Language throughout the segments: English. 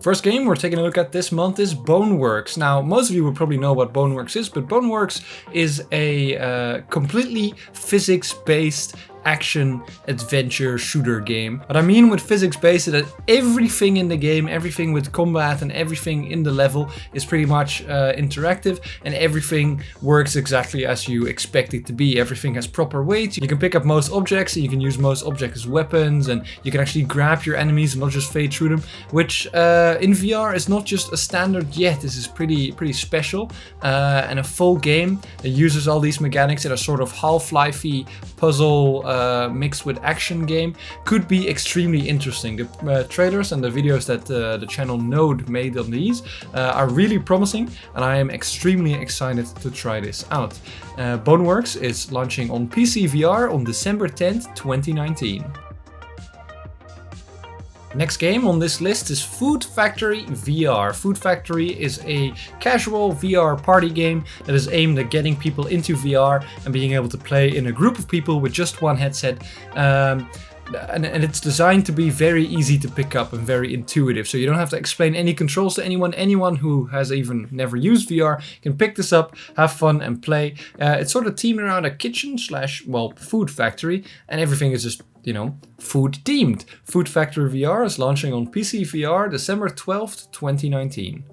First game we're taking a look at this month is BONEWORKS. Now, most of you will probably know what BONEWORKS is, but BONEWORKS is a completely physics-based action adventure shooter game. What I mean with physics-based is that everything in the game, everything with combat and everything in the level is pretty much interactive, and everything works exactly as you expect it to be. Everything has proper weight. You can pick up most objects and you can use most objects as weapons, and you can actually grab your enemies and not just fade through them, which in VR is not just a standard yet. This is pretty special and a full game that uses all these mechanics that are sort of Half-Life-y puzzle mixed with action game. Could be extremely interesting. The trailers and the videos that the channel Node made on these are really promising, and I am extremely excited to try this out. BONEWORKS is launching on PC VR on December 10th, 2019. Next game on this list is Food Factory VR. Food Factory is a casual VR party game that is aimed at getting people into VR and being able to play in a group of people with just one headset. And it's designed to be very easy to pick up and very intuitive, so you don't have to explain any controls to anyone. Anyone who has even never used VR can pick this up, have fun and play. It's sort of themed around a kitchen / well, food factory, and everything is just, you know, food themed. Food Factory VR is launching on PC VR December 12th, 2019.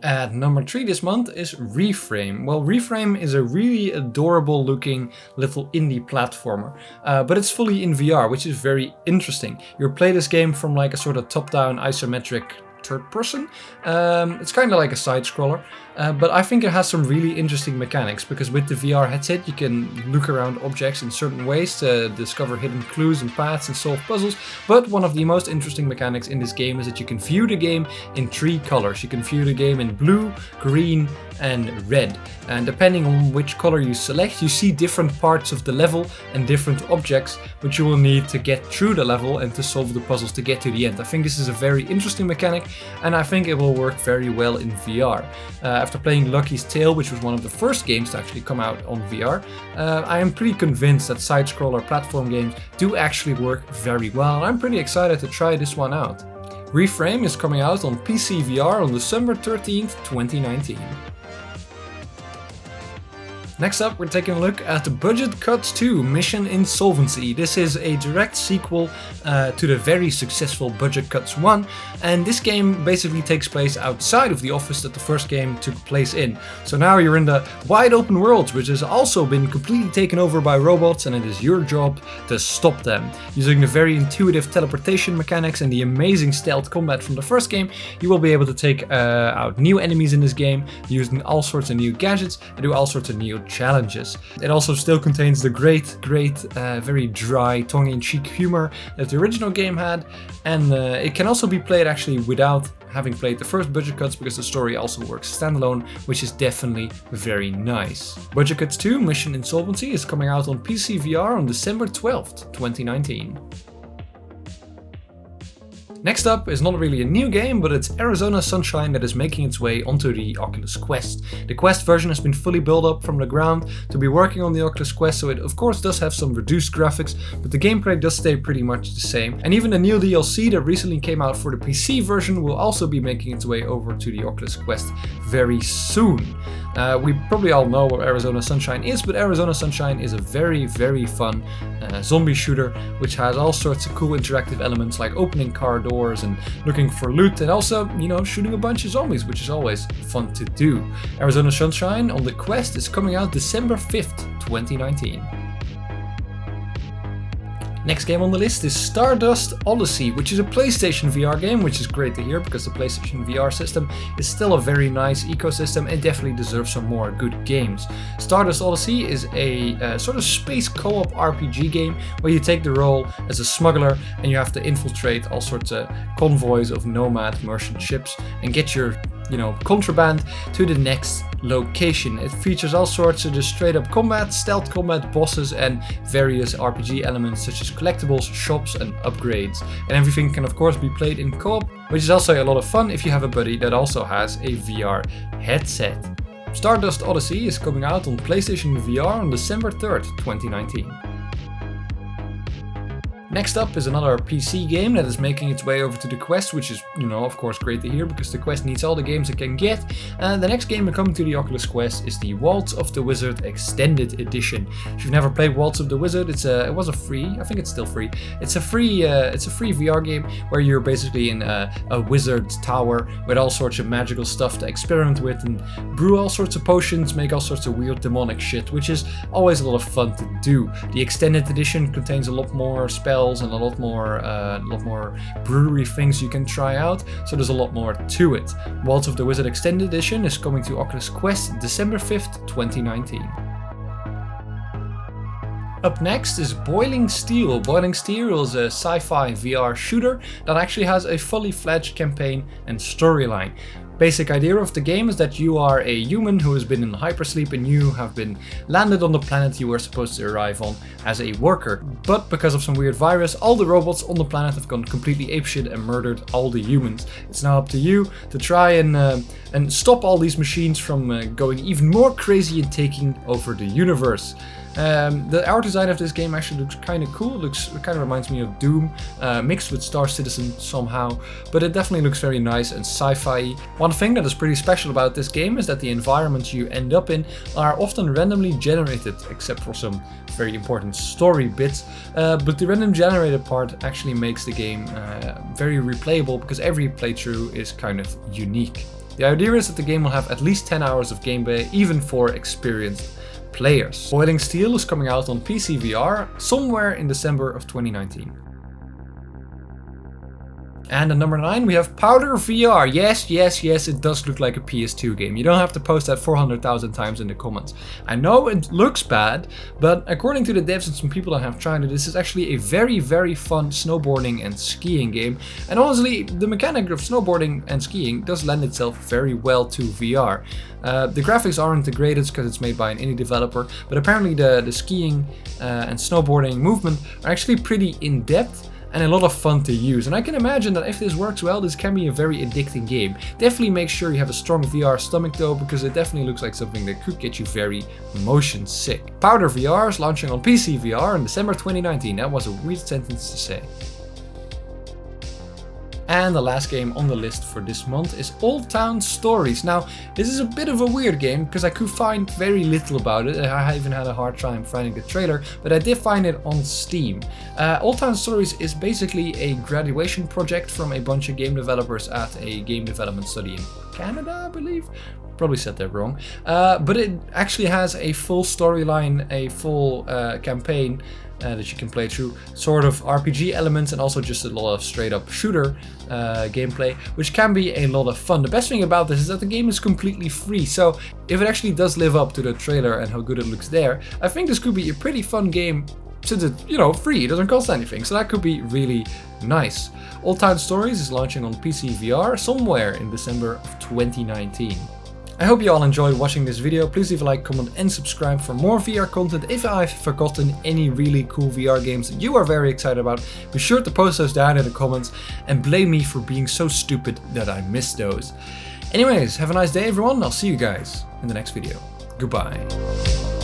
At number 3 this month is ReFrame. Well, ReFrame is a really adorable looking little indie platformer, but it's fully in VR, which is very interesting. You'll play this game from like a sort of top-down isometric third person. It's kind of like a side scroller, but I think it has some really interesting mechanics, because with the VR headset you can look around objects in certain ways to discover hidden clues and paths and solve puzzles. But one of the most interesting mechanics in this game is that you can view the game in 3 colors. You can view the game in blue, green and red, and depending on which color you select, you see different parts of the level and different objects which you will need to get through the level and to solve the puzzles to get to the end. I think this is a very interesting mechanic, and I think it will work very well in VR. After playing Lucky's Tale, which was one of the first games to actually come out on VR, I am pretty convinced that side-scroller platform games do actually work very well, and I'm pretty excited to try this one out. ReFrame is coming out on PC VR on December 13th, 2019. Next up, we're taking a look at Budget Cuts 2 Mission Insolvency. This is a direct sequel to the very successful Budget Cuts 1, and this game basically takes place outside of the office that the first game took place in. So now you're in the wide open world, which has also been completely taken over by robots, and it is your job to stop them. Using the very intuitive teleportation mechanics and the amazing stealth combat from the first game, you will be able to take out new enemies in this game, using all sorts of new gadgets and do all sorts of new challenges. It also still contains the great, very dry, tongue-in-cheek humor that the original game had, and it can also be played actually without having played the first Budget Cuts, because the story also works standalone, which is definitely very nice. Budget Cuts 2 Mission Insolvency is coming out on PC VR on December 12th, 2019. Next up is not really a new game, but it's Arizona Sunshine that is making its way onto the Oculus Quest. The Quest version has been fully built up from the ground to be working on the Oculus Quest, so it of course does have some reduced graphics, but the gameplay does stay pretty much the same. And even the new DLC that recently came out for the PC version will also be making its way over to the Oculus Quest very soon. We probably all know what Arizona Sunshine is, but Arizona Sunshine is a very fun zombie shooter, which has all sorts of cool interactive elements like opening car doors and looking for loot, and also, you know, shooting a bunch of zombies, which is always fun to do. Arizona Sunshine on the Quest is coming out December 5th, 2019. Next game on the list is Stardust Odyssey, which is a PlayStation VR game, which is great to hear because the PlayStation VR system is still a very nice ecosystem and definitely deserves some more good games. Stardust Odyssey is a sort of space co-op RPG game where you take the role as a smuggler and you have to infiltrate all sorts of convoys of nomad merchant ships and get your contraband to the next location. It features all sorts of just straight up combat, stealth combat, bosses, and various RPG elements such as collectibles, shops, and upgrades. And everything can of course be played in co-op, which is also a lot of fun if you have a buddy that also has a VR headset. Stardust Odyssey is coming out on PlayStation VR on December 3rd, 2019. Next up is another PC game that is making its way over to the Quest, which is, of course great to hear because the Quest needs all the games it can get. And the next game coming to the Oculus Quest is the Waltz of the Wizard Extended Edition. If you've never played Waltz of the Wizard, it was a free, I think it's still free. It's a free VR game where you're basically in a wizard's tower with all sorts of magical stuff to experiment with and brew all sorts of potions, make all sorts of weird demonic shit, which is always a lot of fun to do. The Extended Edition contains a lot more spells and a lot more brewery things you can try out, so there's a lot more to it. Waltz of the Wizard Extended Edition is coming to Oculus Quest December 5th, 2019. Up next is Boiling Steel. Boiling Steel is a sci-fi VR shooter that actually has a fully fledged campaign and storyline. Basic idea of the game is that you are a human who has been in hypersleep and you have been landed on the planet you were supposed to arrive on as a worker. But because of some weird virus, all the robots on the planet have gone completely apeshit and murdered all the humans. It's now up to you to try and stop all these machines from going even more crazy and taking over the universe. The art design of this game actually looks kind of cool. It kind of reminds me of Doom, mixed with Star Citizen somehow, but it definitely looks very nice and sci-fi. One thing that is pretty special about this game is that the environments you end up in are often randomly generated, except for some very important story bits, but the random generated part actually makes the game very replayable because every playthrough is kind of unique. The idea is that the game will have at least 10 hours of gameplay, even for experienced players. Boiling Steel is coming out on PC VR somewhere in December of 2019. And at number 9 we have Powder VR. Yes, it does look like a PS2 game. You don't have to post that 400,000 times in the comments. I know it looks bad, but according to the devs and some people that have tried it, this is actually a very, very fun snowboarding and skiing game. And honestly, the mechanic of snowboarding and skiing does lend itself very well to VR. The graphics aren't the greatest because it's made by an indie developer, but apparently the skiing and snowboarding movement are actually pretty in-depth and a lot of fun to use. And I can imagine that if this works well, this can be a very addicting game. Definitely make sure you have a strong VR stomach though, because it definitely looks like something that could get you very motion sick. Powder VR is launching on PC VR in December 2019. That was a weird sentence to say. And the last game on the list for this month is Old Town Stories. Now, this is a bit of a weird game because I could find very little about it. I even had a hard time finding the trailer, but I did find it on Steam. Old Town Stories is basically a graduation project from a bunch of game developers at a game development study in Canada, I believe. Probably said that wrong. But it actually has a full storyline, a full campaign that you can play through, sort of RPG elements and also just a lot of straight up shooter gameplay, which can be a lot of fun. The best thing about this is that the game is completely free, so if it actually does live up to the trailer and how good it looks there, I think this could be a pretty fun game since it's, free, it doesn't cost anything, so that could be really nice. Old Town Stories is launching on PC VR somewhere in December of 2019. I hope you all enjoyed watching this video. Please leave a like, comment and subscribe for more VR content. If I've forgotten any really cool VR games that you are very excited about, be sure to post those down in the comments and blame me for being so stupid that I missed those. Anyways, have a nice day everyone. I'll see you guys in the next video. Goodbye.